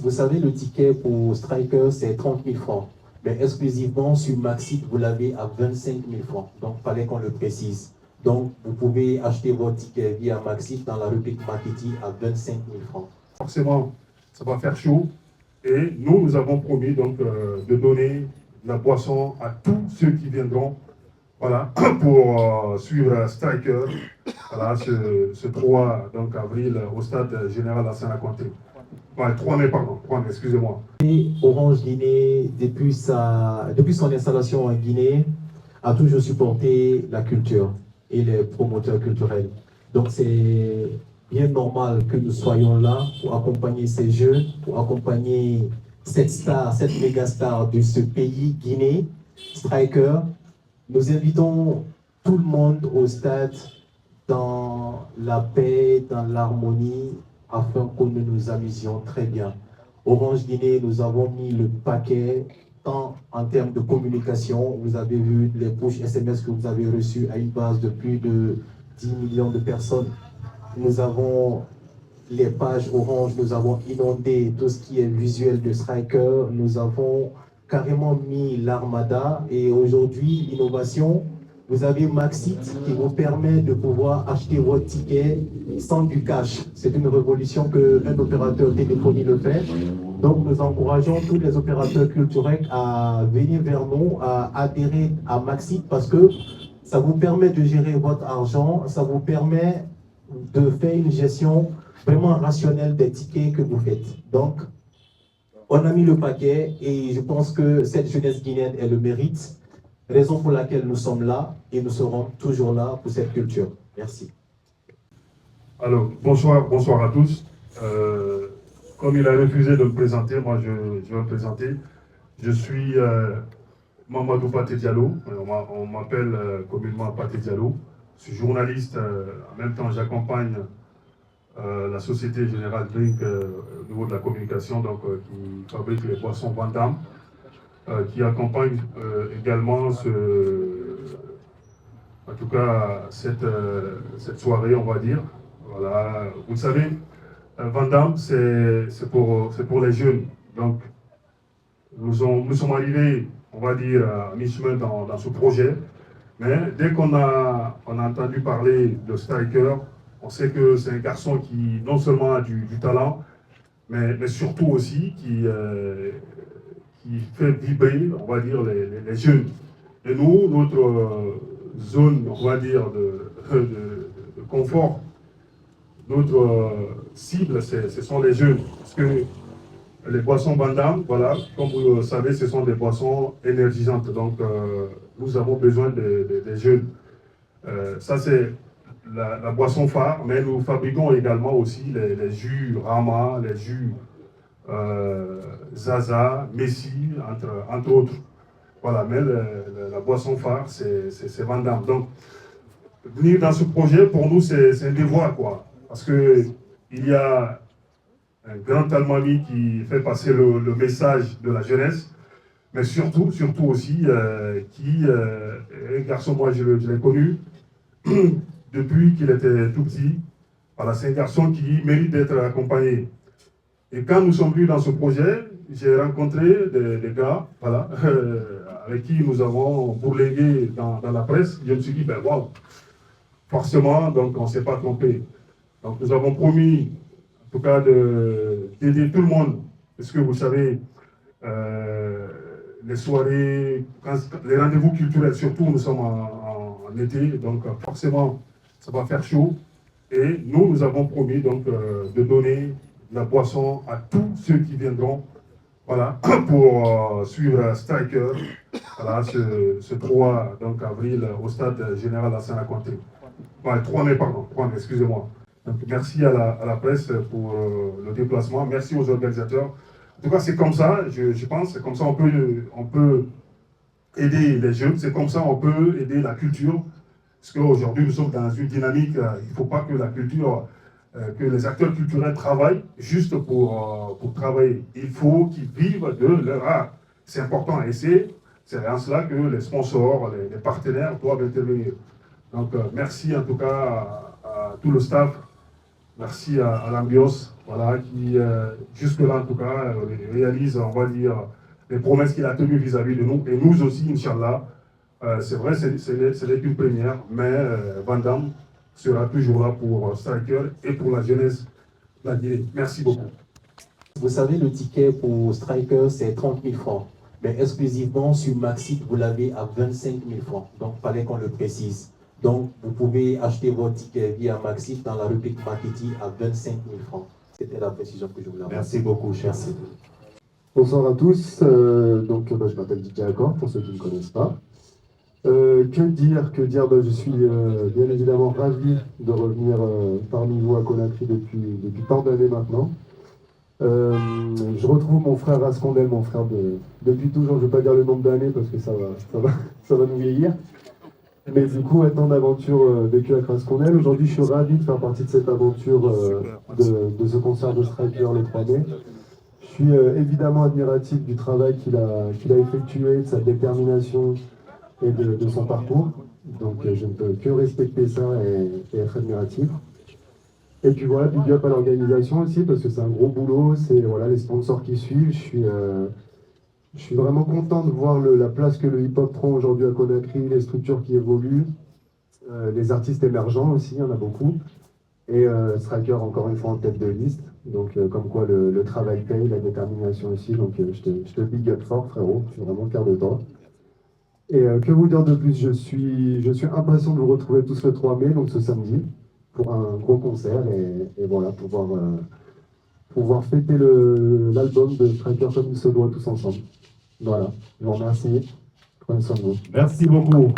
vous savez, le ticket pour Striker, c'est 30 000 francs. Mais exclusivement sur Maxit, vous l'avez à 25 000 francs. Donc, il fallait qu'on le précise. Donc, vous pouvez acheter votre ticket via Maxit dans la rubrique marketing à 25 000 francs. Forcément, ça va faire chaud. Et nous avons promis donc de donner la boisson à tous ceux qui viendront, voilà, pour suivre Striker, voilà, ce 3 donc, avril au stade général à Saint-Raconté. Ouais, 3 mai, pardon, 3 mai, excusez-moi. Orange Guinée, depuis son installation en Guinée, a toujours supporté la culture et les promoteurs culturels. Donc c'est bien normal que nous soyons là pour accompagner ces jeunes, pour accompagner cette star, cette méga star de ce pays, Guinée, Striker. Nous invitons tout le monde au stade dans la paix, dans l'harmonie, afin que nous nous amusions très bien. Orange Guinée, nous avons mis le paquet, tant en termes de communication, vous avez vu les push SMS que vous avez reçus à une base de plus de 10 millions de personnes. Nous avons les pages Orange, nous avons inondé tout ce qui est visuel de Striker, nous avons carrément mis l'armada et aujourd'hui, l'innovation, vous avez Maxit qui vous permet de pouvoir acheter votre ticket sans du cash. C'est une révolution qu'un opérateur téléphonique le fait. Donc nous encourageons tous les opérateurs culturels à venir vers nous, à adhérer à Maxit parce que ça vous permet de gérer votre argent, ça vous permet de faire une gestion vraiment rationnelle des tickets que vous faites. Donc, on a mis le paquet et je pense que cette jeunesse guinéenne, elle le mérite. Raison pour laquelle nous sommes là et nous serons toujours là pour cette culture. Merci. Alors, bonsoir à tous. Comme il a refusé de me présenter, moi je vais me présenter. Je suis Mamadou Paté Diallo, on m'appelle communément Paté Diallo. Je suis journaliste, en même temps j'accompagne la Société Générale Drink au niveau de la communication, donc qui fabrique les boissons Vandam, qui accompagne également en tout cas cette soirée, on va dire. Voilà. Vous savez, Vandam, c'est pour les jeunes. Donc, nous sommes arrivés, on va dire, à mi-chemin dans ce projet. Mais dès qu'on a entendu parler de Striker, on sait que c'est un garçon qui non seulement a du talent, mais surtout aussi qui fait vibrer, on va dire, les jeunes. Et nous, notre zone, on va dire, de confort, notre cible, ce sont les jeunes. Parce que les boissons Bandam, voilà, comme vous le savez, ce sont des boissons énergisantes. Donc, nous avons besoin des jeunes. Ça, c'est la boisson phare, mais nous fabriquons également aussi les jus Rama, les jus Zaza, Messi, entre autres. Voilà, mais la boisson phare, c'est Vandam. Donc, venir dans ce projet, pour nous, c'est un devoir, quoi. Parce qu'il y a un grand Almami qui fait passer le message de la jeunesse, mais surtout aussi, un garçon, moi je l'ai connu depuis qu'il était tout petit. Voilà, c'est un garçon qui mérite d'être accompagné. Et quand nous sommes venus dans ce projet, j'ai rencontré des gars, voilà, avec qui nous avons bourlingué dans la presse. Je me suis dit, ben waouh, forcément, donc on ne s'est pas trompé. Donc nous avons promis, en tout cas, d'aider tout le monde, parce que vous savez, les soirées, les rendez-vous culturels, surtout, nous sommes en été, donc forcément, ça va faire chaud. Et nous avons promis donc de donner la boisson à tous ceux qui viendront, voilà, pour suivre Striker, voilà, ce 3 donc, avril au stade général à Saint-Raconté. Ouais, 3 mai, pardon, 3 mai, excusez-moi. Donc, merci à la presse pour le déplacement, merci aux organisateurs. En tout cas, c'est comme ça, je pense, c'est comme ça on peut aider les jeunes, c'est comme ça on peut aider la culture. Parce qu'aujourd'hui, nous sommes dans une dynamique, il ne faut pas que la culture, que les acteurs culturels travaillent juste pour travailler. Il faut qu'ils vivent de leur art. C'est important et c'est en cela que les sponsors, les partenaires doivent intervenir. Donc, merci en tout cas à tout le staff, merci à l'Ambios, voilà, qui jusque-là en tout cas réalise, on va dire, les promesses qu'il a tenues vis-à-vis de nous, et nous aussi, Inch'Allah. C'est vrai, ce n'est qu'une première, mais Van Damme sera toujours là pour Striker et pour la jeunesse de la Guinée. Merci beaucoup. Vous savez, le ticket pour Striker, c'est 30 000 francs. Mais exclusivement sur Maxit, vous l'avez à 25 000 francs. Donc, il fallait qu'on le précise. Donc, vous pouvez acheter votre ticket via Maxit dans la rubrique marketing à 25 000 francs. C'était la précision que je voulais avoir. Merci beaucoup, merci. Bonsoir à tous. Je m'appelle Didier Accor, pour ceux qui ne me connaissent pas. Que dire, je suis bien évidemment ravi de revenir parmi vous à Conakry depuis tant d'années maintenant. Je retrouve mon frère Rascondel, mon frère depuis toujours, je ne vais pas dire le nombre d'années parce que ça va nous vieillir. Mais du coup, tant d'aventures vécues avec Rascondel. Aujourd'hui, je suis ravi de faire partie de cette aventure de ce concert de Striker le 3 mai. Je suis évidemment admiratif du travail qu'il a effectué, de sa détermination et de son parcours. Donc je ne peux que respecter ça et être admiratif. Et puis voilà, big up à l'organisation aussi, parce que c'est un gros boulot, c'est voilà, les sponsors qui suivent. Je suis vraiment content de voir la place que le hip-hop prend aujourd'hui à Conakry, les structures qui évoluent, les artistes émergents aussi, il y en a beaucoup. Et Striker encore une fois en tête de liste. Donc comme quoi le travail paye, la détermination aussi. Donc je te big up fort frérot, je suis vraiment fier de toi. Et que vous dire de plus, je suis impatient de vous retrouver tous le 3 mai, donc ce samedi, pour un gros concert et voilà, pouvoir fêter l'album de Striker comme il se doit tous ensemble. Voilà, je vous remercie. Prenez soin de vous. Merci beaucoup.